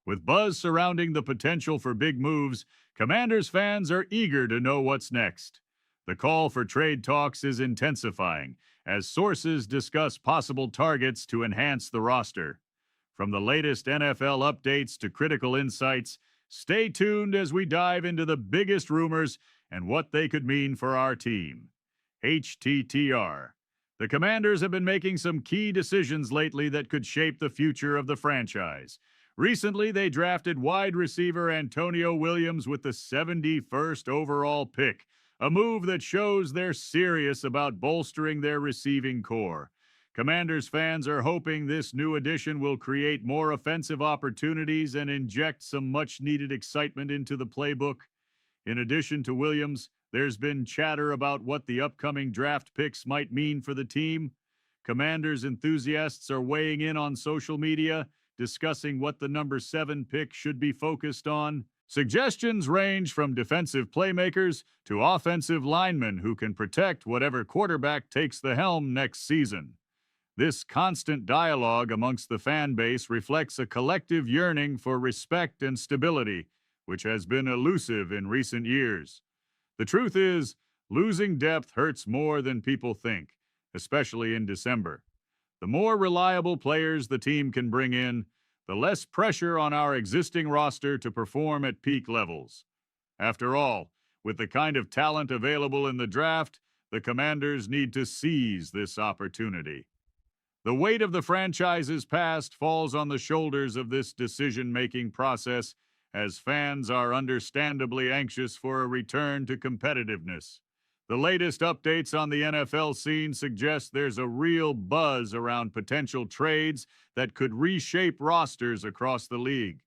With buzz surrounding the potential for big moves, Commanders fans are eager to know what's next. The call for trade talks is intensifying as sources discuss possible targets to enhance the roster. From the latest NFL updates to critical insights, stay tuned as we dive into the biggest rumors and what they could mean for our team. HTTR. The Commanders have been making some key decisions lately that could shape the future of the franchise. Recently, they drafted wide receiver Antonio Williams with the 71st overall pick, a move that shows they're serious about bolstering their receiving core. Commanders fans are hoping this new addition will create more offensive opportunities and inject some much-needed excitement into the playbook. In addition to Williams, there's been chatter about what the upcoming draft picks might mean for the team. Commanders enthusiasts are weighing in on social media, discussing what the number 7 pick should be focused on. Suggestions range from defensive playmakers to offensive linemen who can protect whatever quarterback takes the helm next season. This constant dialogue amongst the fan base reflects a collective yearning for respect and stability, which has been elusive in recent years. The truth is, losing depth hurts more than people think, especially in December. The more reliable players the team can bring in, the less pressure on our existing roster to perform at peak levels. After all, with the kind of talent available in the draft, the Commanders need to seize this opportunity. The weight of the franchise's past falls on the shoulders of this decision-making process, as fans are understandably anxious for a return to competitiveness. The latest updates on the NFL scene suggest there's a real buzz around potential trades that could reshape rosters across the league.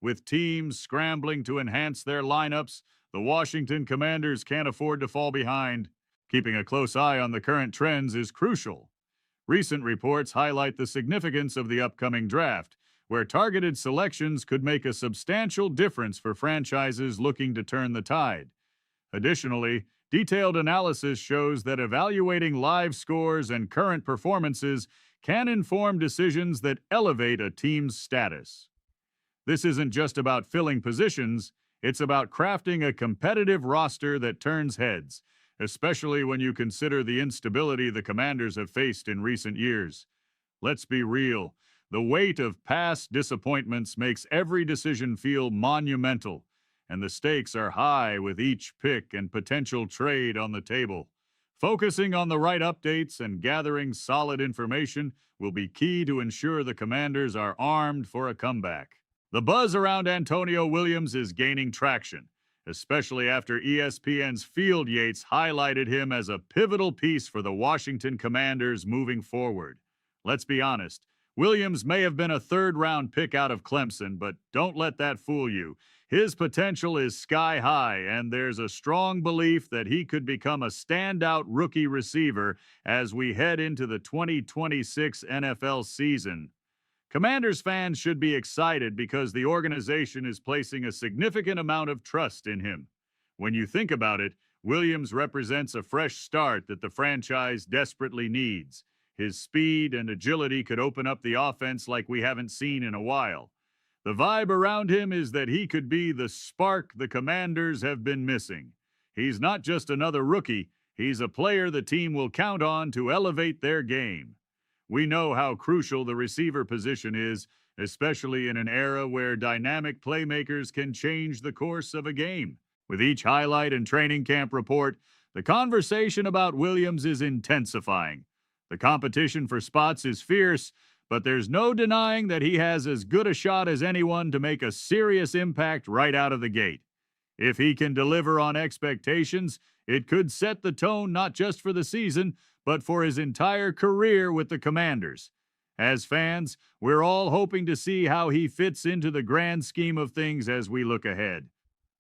With teams scrambling to enhance their lineups, the Washington Commanders can't afford to fall behind. Keeping a close eye on the current trends is crucial. Recent reports highlight the significance of the upcoming draft, where targeted selections could make a substantial difference for franchises looking to turn the tide. Additionally, detailed analysis shows that evaluating live scores and current performances can inform decisions that elevate a team's status. This isn't just about filling positions, it's about crafting a competitive roster that turns heads, especially when you consider the instability the Commanders have faced in recent years. Let's be real, the weight of past disappointments makes every decision feel monumental, and the stakes are high with each pick and potential trade on the table. Focusing on the right updates and gathering solid information will be key to ensure the Commanders are armed for a comeback. The buzz around Antonio Williams is gaining traction, especially after ESPN's Field Yates highlighted him as a pivotal piece for the Washington Commanders moving forward. Let's be honest, Williams may have been a third-round pick out of Clemson, but don't let that fool you. His potential is sky high, and there's a strong belief that he could become a standout rookie receiver as we head into the 2026 NFL season. Commanders fans should be excited because the organization is placing a significant amount of trust in him. When you think about it, Williams represents a fresh start that the franchise desperately needs. His speed and agility could open up the offense like we haven't seen in a while. The vibe around him is that he could be the spark the Commanders have been missing. He's not just another rookie, he's a player the team will count on to elevate their game. We know how crucial the receiver position is, especially in an era where dynamic playmakers can change the course of a game. With each highlight and training camp report, the conversation about Williams is intensifying. The competition for spots is fierce, but there's no denying that he has as good a shot as anyone to make a serious impact right out of the gate. If he can deliver on expectations, it could set the tone not just for the season, but for his entire career with the Commanders. As fans, we're all hoping to see how he fits into the grand scheme of things as we look ahead.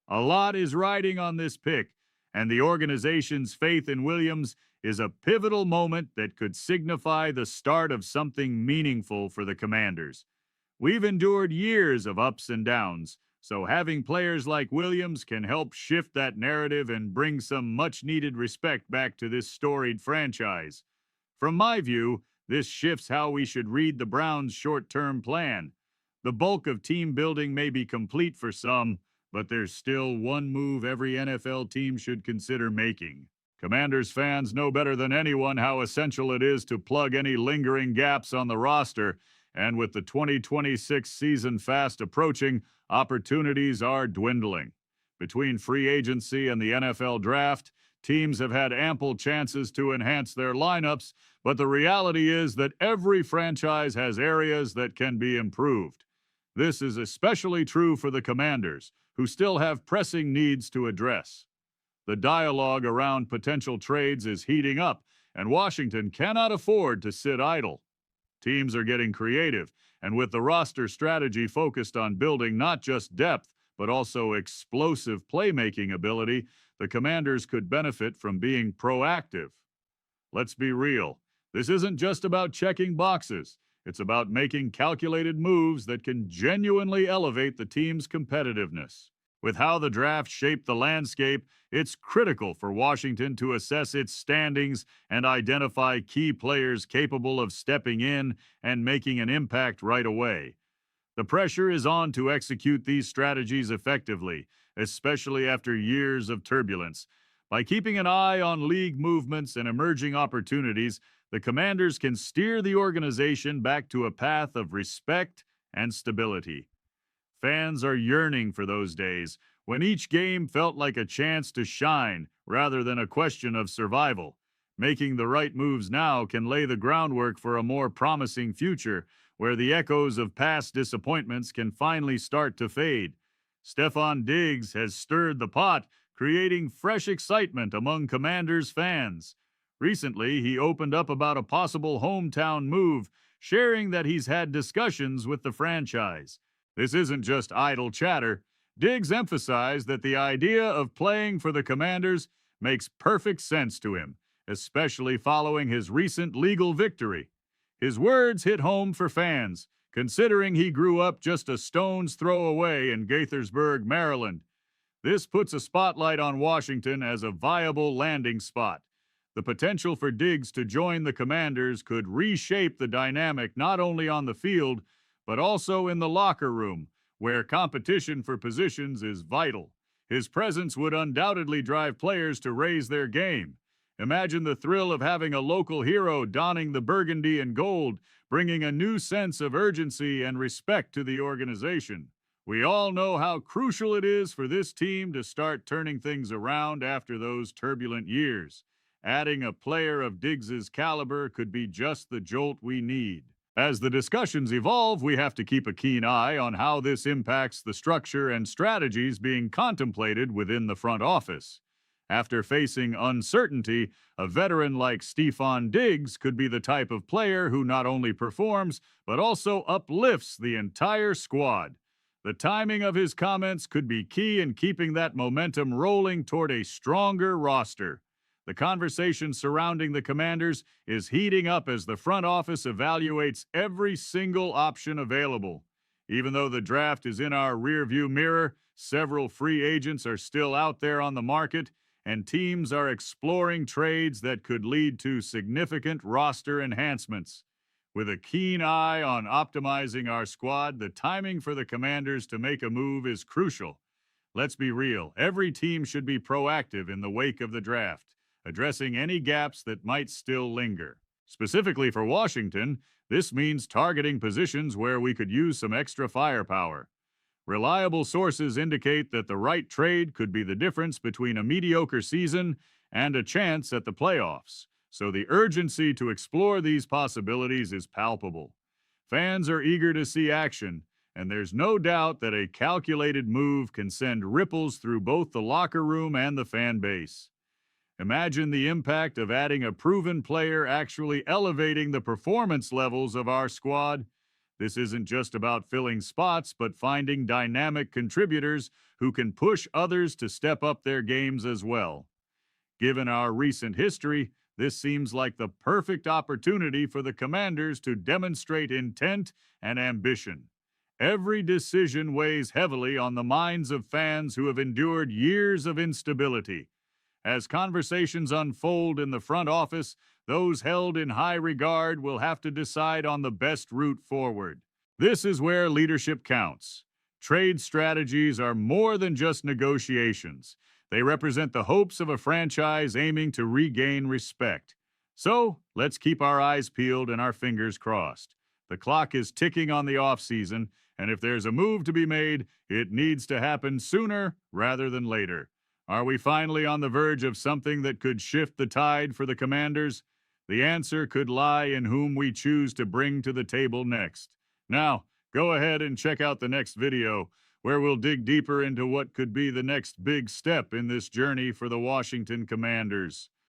A lot is riding on this pick, and the organization's faith in Williams is a pivotal moment that could signify the start of something meaningful for the Commanders. We've endured years of ups and downs, so having players like Williams can help shift that narrative and bring some much-needed respect back to this storied franchise. From my view, this shifts how we should read the Browns' short-term plan. The bulk of team building may be complete for some, but there's still one move every NFL team should consider making. Commanders fans know better than anyone how essential it is to plug any lingering gaps on the roster, and with the 2026 season fast approaching, opportunities are dwindling. Between free agency and the NFL draft, teams have had ample chances to enhance their lineups, but the reality is that every franchise has areas that can be improved. This is especially true for the Commanders, who still have pressing needs to address. The dialogue around potential trades is heating up, and Washington cannot afford to sit idle. Teams are getting creative, and with the roster strategy focused on building not just depth, but also explosive playmaking ability, the Commanders could benefit from being proactive. Let's be real. This isn't just about checking boxes. It's about making calculated moves that can genuinely elevate the team's competitiveness. With how the draft shaped the landscape, it's critical for Washington to assess its standings and identify key players capable of stepping in and making an impact right away. The pressure is on to execute these strategies effectively, especially after years of turbulence. By keeping an eye on league movements and emerging opportunities, the Commanders can steer the organization back to a path of respect and stability. Fans are yearning for those days when each game felt like a chance to shine rather than a question of survival. Making the right moves now can lay the groundwork for a more promising future where the echoes of past disappointments can finally start to fade. Stefan Diggs has stirred the pot, creating fresh excitement among Commanders fans. Recently, he opened up about a possible hometown move, sharing that he's had discussions with the franchise. This isn't just idle chatter. Diggs emphasized that the idea of playing for the Commanders makes perfect sense to him, especially following his recent legal victory. His words hit home for fans, considering he grew up just a stone's throw away in Gaithersburg, Maryland. This puts a spotlight on Washington as a viable landing spot. The potential for Diggs to join the Commanders could reshape the dynamic not only on the field, but also in the locker room, where competition for positions is vital. His presence would undoubtedly drive players to raise their game. Imagine the thrill of having a local hero donning the burgundy and gold, bringing a new sense of urgency and respect to the organization. We all know how crucial it is for this team to start turning things around after those turbulent years. Adding a player of Diggs's caliber could be just the jolt we need. As the discussions evolve, we have to keep a keen eye on how this impacts the structure and strategies being contemplated within the front office. After facing uncertainty, a veteran like Stefan Diggs could be the type of player who not only performs, but also uplifts the entire squad. The timing of his comments could be key in keeping that momentum rolling toward a stronger roster. The conversation surrounding the Commanders is heating up as the front office evaluates every single option available. Even though the draft is in our rearview mirror, several free agents are still out there on the market, and teams are exploring trades that could lead to significant roster enhancements. With a keen eye on optimizing our squad, the timing for the Commanders to make a move is crucial. Let's be real, every team should be proactive in the wake of the draft, addressing any gaps that might still linger. Specifically for Washington, this means targeting positions where we could use some extra firepower. Reliable sources indicate that the right trade could be the difference between a mediocre season and a chance at the playoffs, so the urgency to explore these possibilities is palpable. Fans are eager to see action, and there's no doubt that a calculated move can send ripples through both the locker room and the fan base. Imagine the impact of adding a proven player actually elevating the performance levels of our squad. This isn't just about filling spots, but finding dynamic contributors who can push others to step up their games as well. Given our recent history, this seems like the perfect opportunity for the Commanders to demonstrate intent and ambition. Every decision weighs heavily on the minds of fans who have endured years of instability. As conversations unfold in the front office, those held in high regard will have to decide on the best route forward. This is where leadership counts. Trade strategies are more than just negotiations. They represent the hopes of a franchise aiming to regain respect. So, let's keep our eyes peeled and our fingers crossed. The clock is ticking on the offseason, and if there's a move to be made, it needs to happen sooner rather than later. Are we finally on the verge of something that could shift the tide for the Commanders? The answer could lie in whom we choose to bring to the table next. Now, go ahead and check out the next video, where we'll dig deeper into what could be the next big step in this journey for the Washington Commanders.